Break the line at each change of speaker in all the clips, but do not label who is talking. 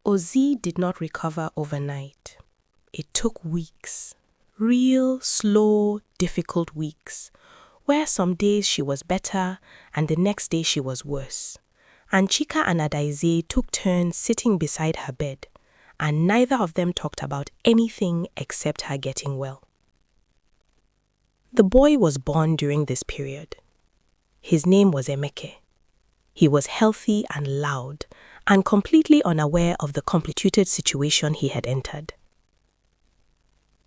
Ozzy did not recover overnight. It took weeks. Real, slow, difficult weeks, where some days she was better and the next day she was worse. And Chika and Adaize took turns sitting beside her bed, and neither of them talked about anything except her getting well. The boy was born during this period. His name was Emeke. He was healthy and loud, and completely unaware of the complicated situation he had entered.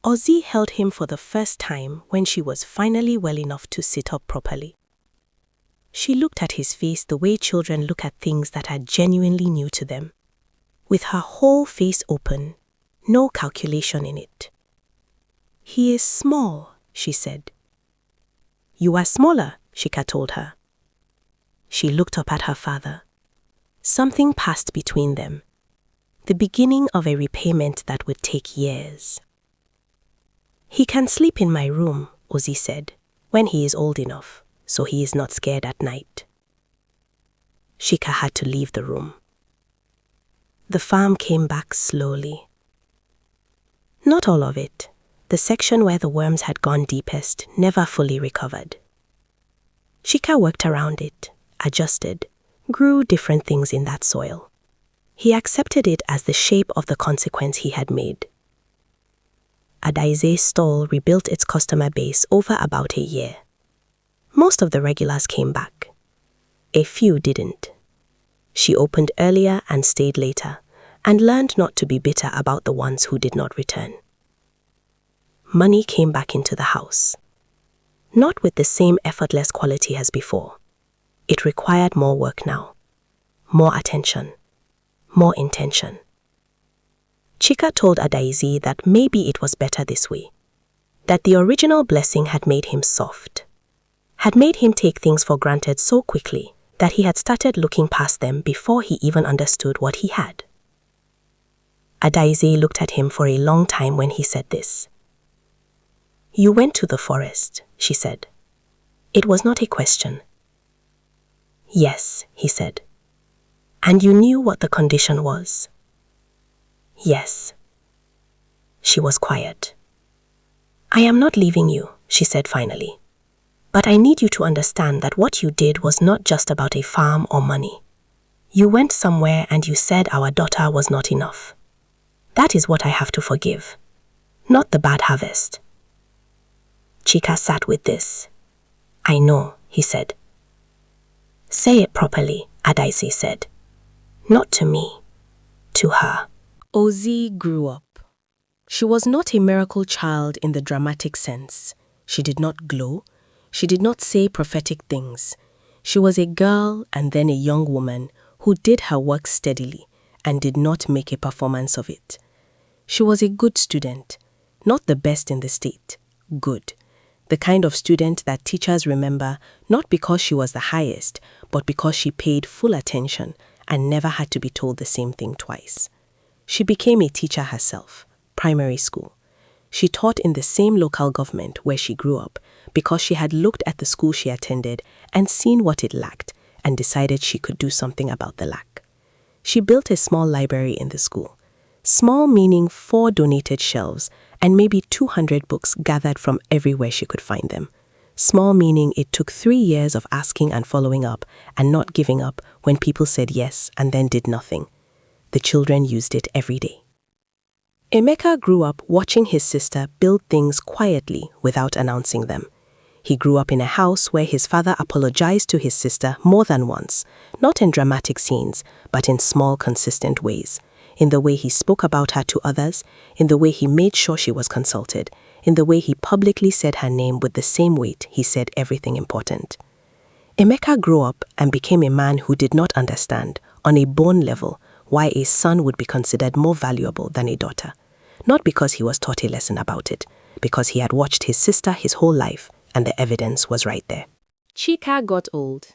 Ozzy held him for the first time when she was finally well enough to sit up properly. She looked at his face the way children look at things that are genuinely new to them, with her whole face open, no calculation in it. "He is small," she said. "You are smaller," Chika told her. She looked up at her father. Something passed between them, the beginning of a repayment that would take years. "He can sleep in my room," Ozzy said, "when he is old enough, so he is not scared at night." Chika had to leave the room. The farm came back slowly. Not all of it. The section where the worms had gone deepest never fully recovered. Chika worked around it, adjusted, grew different things in that soil. He accepted it as the shape of the consequence he had made. Adaize's stall rebuilt its customer base over about a year. Most of the regulars came back. A few didn't. She opened earlier and stayed later, and learned not to be bitter about the ones who did not return. Money came back into the house. Not with the same effortless quality as before. It required more work now, more attention, more intention. Chika told Adaize that maybe it was better this way, that the original blessing had made him soft, had made him take things for granted so quickly that he had started looking past them before he even understood what he had. Adaize looked at him for a long time when he said this. "You went to the forest," she said. It was not a question. "Yes," he said. "And you knew what the condition was?" "Yes." She was quiet. "I am not leaving you," she said finally. "But I need you to understand that what you did was not just about a farm or money. You went somewhere and you said our daughter was not enough. That is what I have to forgive, not the bad harvest." Chika sat with this. "I know," he said. "Say it properly," Adaize said. "Not to me, to her." Ozzy grew up. She was not a miracle child in the dramatic sense. She did not glow. She did not say prophetic things. She was a girl and then a young woman who did her work steadily and did not make a performance of it. She was a good student, not the best in the state, good. The kind of student that teachers remember not because she was the highest, but because she paid full attention and never had to be told the same thing twice. She became a teacher herself, primary school. She taught in the same local government where she grew up because she had looked at the school she attended and seen what it lacked and decided she could do something about the lack. She built a small library in the school. Small meaning 4 donated shelves and maybe 200 books gathered from everywhere she could find them. Small meaning it took 3 years of asking and following up and not giving up when people said yes and then did nothing. The children used it every day. Emeka grew up watching his sister build things quietly without announcing them. He grew up in a house where his father apologized to his sister more than once, not in dramatic scenes, but in small, consistent ways. In the way he spoke about her to others, in the way he made sure she was consulted, in the way he publicly said her name with the same weight he said everything important. Emeka grew up and became a man who did not understand, on a bone level, why a son would be considered more valuable than a daughter. Not because he was taught a lesson about it, because he had watched his sister his whole life, and the evidence was right there. Chika got old.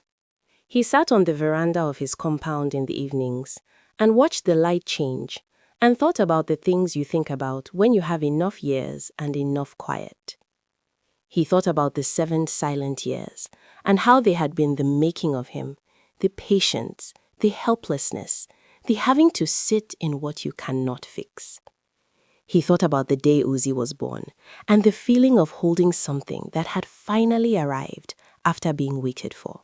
He sat on the veranda of his compound in the evenings and watched the light change and thought about the things you think about when you have enough years and enough quiet. He thought about the 7 silent years and how they had been the making of him, the patience, the helplessness, the having to sit in what you cannot fix. He thought about the day Ozzy was born and the feeling of holding something that had finally arrived after being waited for.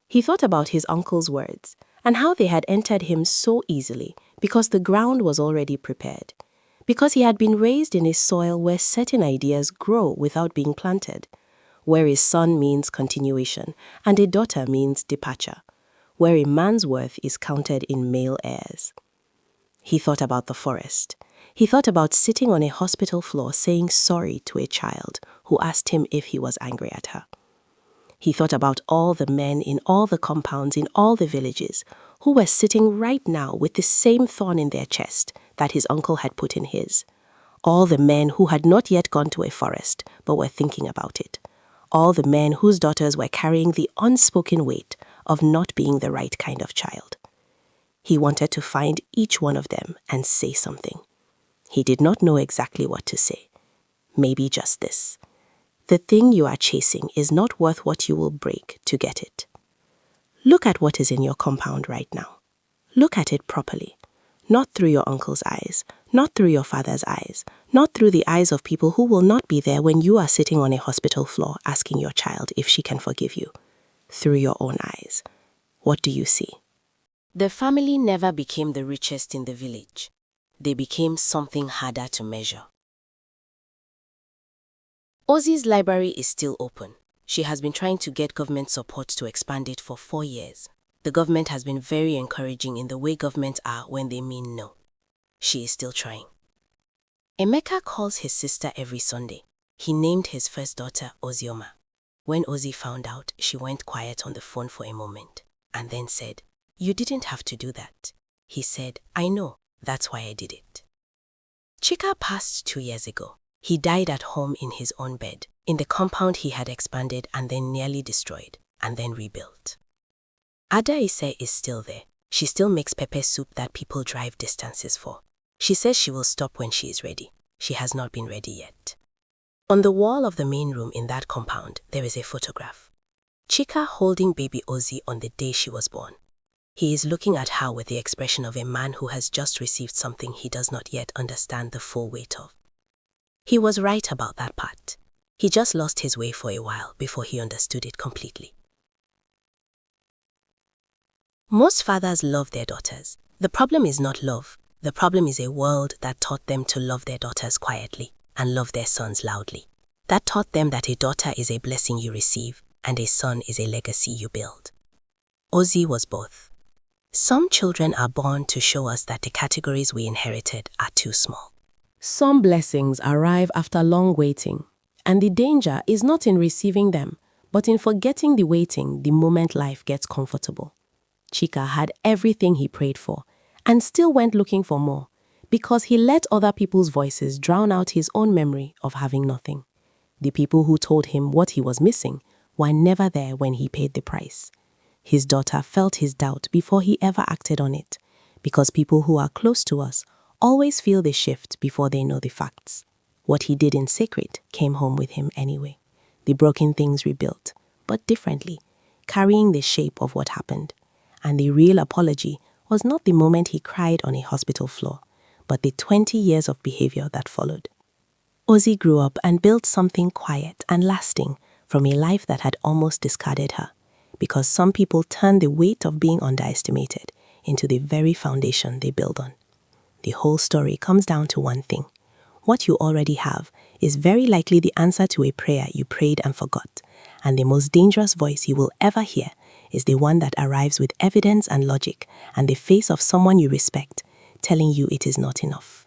He thought about his uncle's words and how they had entered him so easily because the ground was already prepared, because he had been raised in a soil where certain ideas grow without being planted, where a son means continuation and a daughter means departure, where a man's worth is counted in male heirs. He thought about the forest. He thought about sitting on a hospital floor saying sorry to a child who asked him if he was angry at her. He thought about all the men in all the compounds in all the villages who were sitting right now with the same thorn in their chest that his uncle had put in his. All the men who had not yet gone to a forest but were thinking about it. All the men whose daughters were carrying the unspoken weight of not being the right kind of child. He wanted to find each one of them and say something. He did not know exactly what to say. Maybe just this. The thing you are chasing is not worth what you will break to get it. Look at what is in your compound right now. Look at it properly. Not through your uncle's eyes, not through your father's eyes, not through the eyes of people who will not be there when you are sitting on a hospital floor asking your child if she can forgive you. Through your own eyes. What do you see? The family never became the richest in the village. They became something harder to measure. Ozzy's library is still open. She has been trying to get government support to expand it for 4 years. The government has been very encouraging in the way governments are when they mean no. She is still trying. Emeka calls his sister every Sunday. He named his first daughter Ozioma. When Ozzy found out, she went quiet on the phone for a moment and then said, "You didn't have to do that." He said, "I know, that's why I did it." Chika passed 2 years ago. He died at home in his own bed, in the compound he had expanded and then nearly destroyed, and then rebuilt. Ada Ise is still there. She still makes pepper soup that people drive distances for. She says she will stop when she is ready. She has not been ready yet. On the wall of the main room in that compound, there is a photograph. Chika holding baby Ozzy on the day she was born. He is looking at her with the expression of a man who has just received something he does not yet understand the full weight of. He was right about that part. He just lost his way for a while before he understood it completely. Most fathers love their daughters. The problem is not love. The problem is a world that taught them to love their daughters quietly and love their sons loudly. That taught them that a daughter is a blessing you receive and a son is a legacy you build. Ozzy was both. Some children are born to show us that the categories we inherited are too small. Some blessings arrive after long waiting, and the danger is not in receiving them, but in forgetting the waiting the moment life gets comfortable. Chika had everything he prayed for, and still went looking for more, because he let other people's voices drown out his own memory of having nothing. The people who told him what he was missing were never there when he paid the price. His daughter felt his doubt before he ever acted on it, because people who are close to us always feel the shift before they know the facts. What he did in secret came home with him anyway. The broken things rebuilt, but differently, carrying the shape of what happened. And the real apology was not the moment he cried on a hospital floor, but the 20 years of behavior that followed. Ozzy grew up and built something quiet and lasting from a life that had almost discarded her, because some people turn the weight of being underestimated into the very foundation they build on. The whole story comes down to one thing. What you already have is very likely the answer to a prayer you prayed and forgot, and the most dangerous voice you will ever hear is the one that arrives with evidence and logic and the face of someone you respect, telling you it is not enough.